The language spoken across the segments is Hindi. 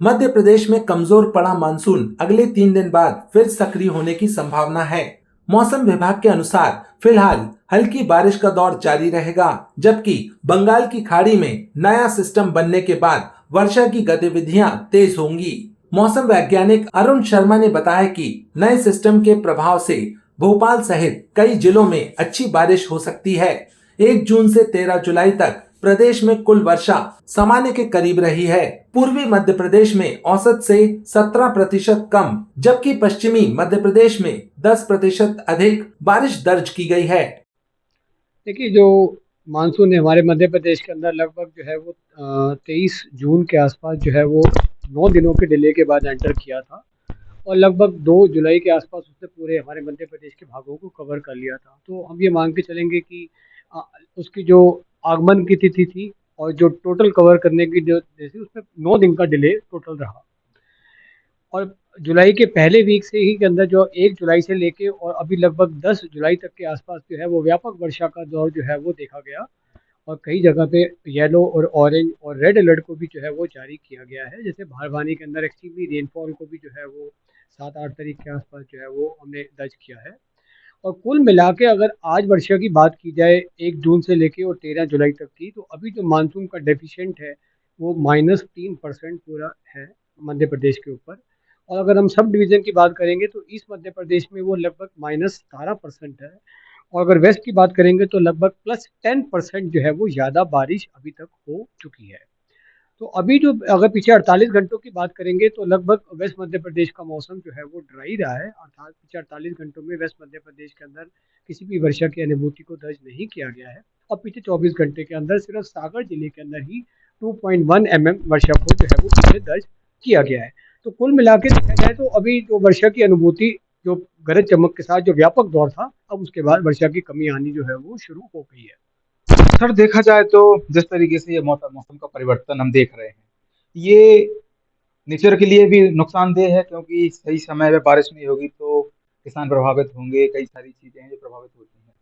मध्य प्रदेश में कमजोर पड़ा मानसून अगले 3 दिन बाद फिर सक्रिय होने की संभावना है। मौसम विभाग के अनुसार फिलहाल हल्की बारिश का दौर जारी रहेगा, जबकि बंगाल की खाड़ी में नया सिस्टम बनने के बाद वर्षा की गतिविधियां तेज होंगी। मौसम वैज्ञानिक अरुण शर्मा ने बताया कि नए सिस्टम के प्रभाव से भोपाल सहित कई जिलों में अच्छी बारिश हो सकती है। 1 जून से 13 जुलाई तक प्रदेश में कुल वर्षा सामान्य के करीब रही है। पूर्वी मध्य प्रदेश में औसत से 17% कम, जबकि पश्चिमी मध्य प्रदेश में 10% अधिक बारिश दर्ज की गई है। देखिए, जो मानसून है हमारे मध्य प्रदेश के अंदर लगभग जो है वो 23 जून के आसपास जो है वो 9 दिनों के डिले के बाद एंटर किया था और लगभग 2 जुलाई के आसपास उसने पूरे हमारे मध्य प्रदेश के भागों को कवर कर लिया था। तो हम ये मान के चलेंगे कि अ, उसकी जो आगमन की तिथि थी और जो टोटल कवर करने की जो जैसे उसमें 9 दिन का डिले टोटल रहा। और जुलाई के पहले वीक से ही के अंदर जो 1 जुलाई से लेके और अभी लगभग 10 जुलाई तक के आसपास जो है वो व्यापक वर्षा का दौर जो है वो देखा गया और कई जगह पे येलो और ऑरेंज और रेड अलर्ट को भी जो है वो जारी किया गया है। जैसे भारवानी के अंदर एक्सट्रीमली रेनफॉल को भी जो है वो 7-8 तारीख के आसपास जो है वो हमने दर्ज किया है। और कुल मिला के अगर आज वर्षा की बात की जाए 1 जून से लेके और 13 जुलाई तक की, तो अभी जो मानसून का डेफिशिएंट है वो -3% पूरा है मध्य प्रदेश के ऊपर। और अगर हम सब डिवीज़न की बात करेंगे तो ईस्ट मध्य प्रदेश में वो लगभग -17% है और अगर वेस्ट की बात करेंगे तो लगभग +10% जो है वो ज़्यादा बारिश अभी तक हो चुकी है। तो अभी जो अगर पीछे 48 घंटों की बात करेंगे तो लगभग वेस्ट मध्य प्रदेश का मौसम जो है वो ड्राई रहा है, अर्थात पीछे 48 घंटों में वेस्ट मध्य प्रदेश के अंदर किसी भी वर्षा की अनुभूति को दर्ज नहीं किया गया है और पीछे 24 घंटे के अंदर सिर्फ सागर जिले के अंदर ही 2.1 वर्षा को जो है वो पीछे दर्ज किया गया है। तो कुल मिला के देखा जाए तो अभी जो वर्षा की अनुभूति जो गरज चमक के साथ जो व्यापक दौर था, अब उसके बाद वर्षा की कमी आनी जो है वो शुरू हो गई है। सर देखा जाए तो जिस तरीके से ये मौसम मौसम का परिवर्तन हम देख रहे हैं, ये नेचर के लिए भी नुकसानदेह है, क्योंकि सही समय पे बारिश नहीं होगी तो किसान प्रभावित होंगे। कई सारी चीजें हैं जो प्रभावित होती हैं,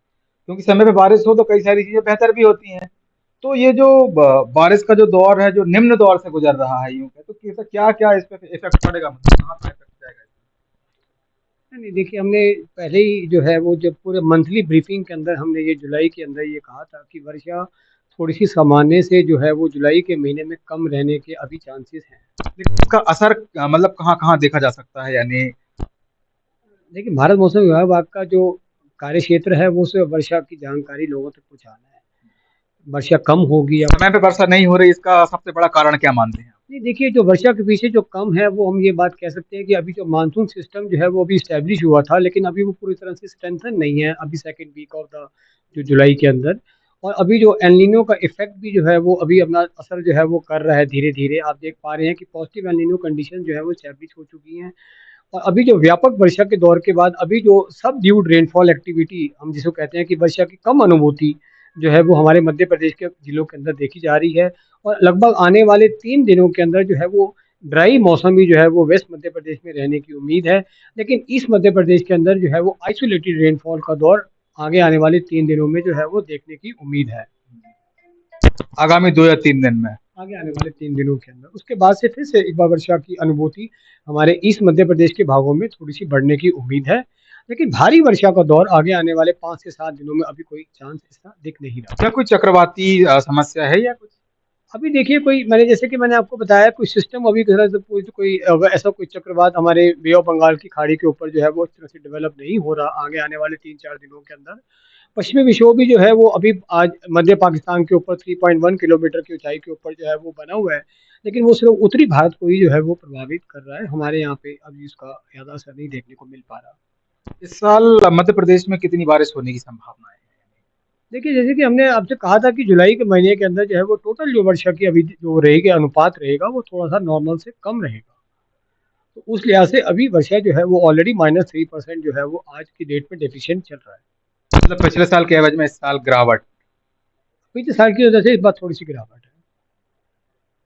क्योंकि समय पे बारिश हो तो कई सारी चीजें बेहतर भी होती हैं। तो ये जो बारिश का जो दौर है, जो निम्न दौर से गुजर रहा है, यूं कहें तो क्या क्या इस पे इफेक्ट पड़ेगा, मतलब कहाँ कहाँ इफेक्ट जाएगा? नहीं, देखिए, हमने पहले ही जो है वो जब पूरे मंथली ब्रीफिंग के अंदर हमने ये जुलाई के अंदर ये कहा था कि वर्षा थोड़ी-सी सामान्य से जो है वो जुलाई के महीने में कम रहने के अभी चांसेस हैं। लेकिन इसका असर मतलब कहाँ कहाँ देखा जा सकता है, यानी देखिए, भारत मौसम विभाग का जो कार्य क्षेत्र है वो सिर्फ वर्षा की जानकारी लोगों तक पहुँचाना है। वर्षा कम होगी या समय पे वर्षा नहीं हो रही, इसका सबसे बड़ा कारण क्या मानते हैं? नहीं, देखिए, जो वर्षा के पीछे जो कम है वो हम ये बात कह सकते हैं कि अभी जो मानसून सिस्टम जो है वो अभी इस्टेब्लिश हुआ था, लेकिन अभी वो पूरी तरह से स्ट्रेंथन नहीं है अभी सेकंड वीक ऑफ द जो जुलाई के अंदर। और अभी जो एल नीनो का इफेक्ट भी जो है वो अभी अपना असर जो है वो कर रहा है धीरे-धीरे। आप देख पा रहे हैं कि पॉजिटिव एल नीनो कंडीशन जो है वो इस्टेब्लिश हो चुकी हैं और अभी जो व्यापक वर्षा के दौर के बाद अभी जो सब ड्यूड रेनफॉल एक्टिविटी हम जिसको कहते हैं कि वर्षा की कम अनुभूति जो है वो हमारे मध्य प्रदेश के जिलों के अंदर देखी जा रही है और लगभग आने वाले 3 दिनों के अंदर जो है वो ड्राई मौसम ही जो है वो वेस्ट मध्य प्रदेश में रहने की उम्मीद है। लेकिन ईस्ट मध्य प्रदेश के अंदर जो है वो आइसोलेटेड रेनफॉल का दौर आगे आने वाले 3 दिनों में जो है वो देखने की उम्मीद है। आगामी 2 या 3 दिन में? आगे आने वाले 3 दिनों के अंदर उसके बाद से फिर से एक बार वर्षा की अनुभूति हमारे ईस्ट मध्य प्रदेश के भागों में थोड़ी-सी बढ़ने की उम्मीद है। लेकिन भारी वर्षा का दौर आगे आने वाले 5 से 7 दिनों में अभी कोई चांस इसका दिख नहीं रहा। क्या कोई चक्रवाती समस्या है या कुछ? अभी देखिए, कोई मैंने जैसे कि मैंने आपको बताया कोई सिस्टम अभी तरह से कोई ऐसा कोई चक्रवात हमारे बे ऑफ बंगाल की खाड़ी के ऊपर जो है वो इस तरह से डेवलप नहीं हो रहा आगे आने वाले 3-4 दिनों के अंदर। पश्चिमी विक्षोभ भी जो है वो अभी आज मध्य पाकिस्तान के ऊपर 3.1 किलोमीटर की ऊंचाई के ऊपर जो है वो बना हुआ है, लेकिन वो सिर्फ उत्तरी भारत को ही जो है वो प्रभावित कर रहा है। हमारे यहाँ पे अभी इसका ज़्यादा असर नहीं देखने को मिल पा रहा। इस साल मध्य प्रदेश में कितनी बारिश होने की संभावना है? देखिए, जैसे कि हमने आपसे कहा था कि जुलाई के महीने के अंदर जो है वो टोटल जो वर्षा की अभी जो रहेगी अनुपात रहेगा वो थोड़ा-सा नॉर्मल से कम रहेगा। तो उस लिहाज से अभी वर्षा जो है वो ऑलरेडी -3% जो है वो आज की डेट में डेफिशिएंट चल रहा है। मतलब पिछले साल के एवज में इस साल गिरावट, पिछले साल की वजह से इस बार थोड़ी-सी गिरावट है।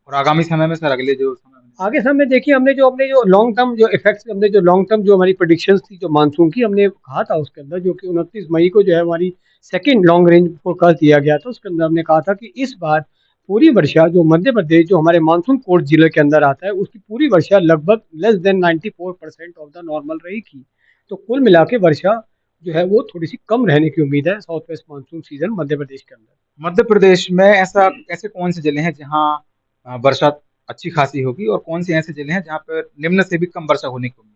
और आगामी समय में सर, अगले जो समय में? आगे समय देखिए, हमने जो लॉन्ग टर्म जो इफेक्ट्स हमने जो लॉन्ग टर्म जो हमारी प्रेडिक्शंस थी जो मानसून की हमने कहा था उसके अंदर जो कि 29 मई को जो है हमारी सेकंड लॉन्ग रेंज फोरकास्ट दिया गया था, उसके अंदर हमने कहा था कि इस बार पूरी वर्षा जो मध्य प्रदेश जो हमारे मानसून कोर्ट जिले के अंदर आता है उसकी पूरी वर्षा लगभग less than 94% of the normal रहेगी। तो कुल मिला के वर्षा जो है वो थोड़ी सी कम रहने की उम्मीद है south west monsoon season Madhya Pradesh के अंदर। मध्य प्रदेश में ऐसे कौन से जिले हैं जहाँ वर्षा अच्छी खासी होगी, और कौन से ऐसे जिले हैं जहाँ पर निम्न से भी कम वर्षा होने की उम्मीद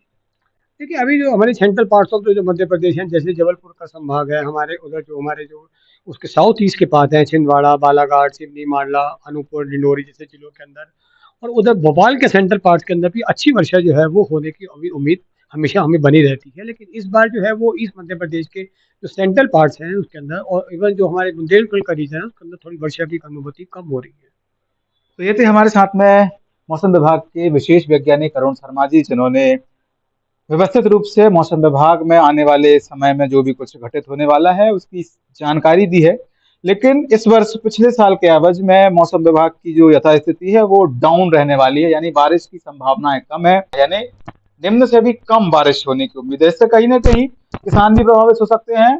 देखिए अभी जो हमारे सेंट्रल पार्ट्स ऑफ जो मध्य प्रदेश हैं जैसे जबलपुर का संभाग है हमारे उधर जो हमारे जो उसके साउथ ईस्ट के पास है छिंदवाड़ा बालाघाट सिवनी मांडला अनूपपुर डिंडोरी जैसे जिलों के अंदर और उधर भोपाल के सेंट्रल पार्ट्स के अंदर भी अच्छी वर्षा जो है वो होने की अभी उम्मीद हमेशा हमें बनी रहती है। लेकिन इस बार जो है वो ईस्ट मध्य प्रदेश के जो सेंट्रल पार्ट्स हैं उसके अंदर और इवन जो हमारे बुंदेलखंड का रीजन है उसके अंदर थोड़ी वर्षा की अनुभूति कम हो रही है। तो ये थे हमारे साथ में मौसम विभाग के विशेष वैज्ञानिक अरुण शर्मा जी, जिन्होंने व्यवस्थित रूप से मौसम विभाग में आने वाले समय में जो भी कुछ घटित होने वाला है उसकी जानकारी दी है। लेकिन इस वर्ष पिछले साल के एवज में मौसम विभाग की जो यथास्थिति है वो डाउन रहने वाली है, यानी बारिश की संभावनाएं कम है, यानी निम्न से भी कम बारिश होने की उम्मीद है। इससे कहीं ना कहीं किसान भी प्रभावित हो सकते हैं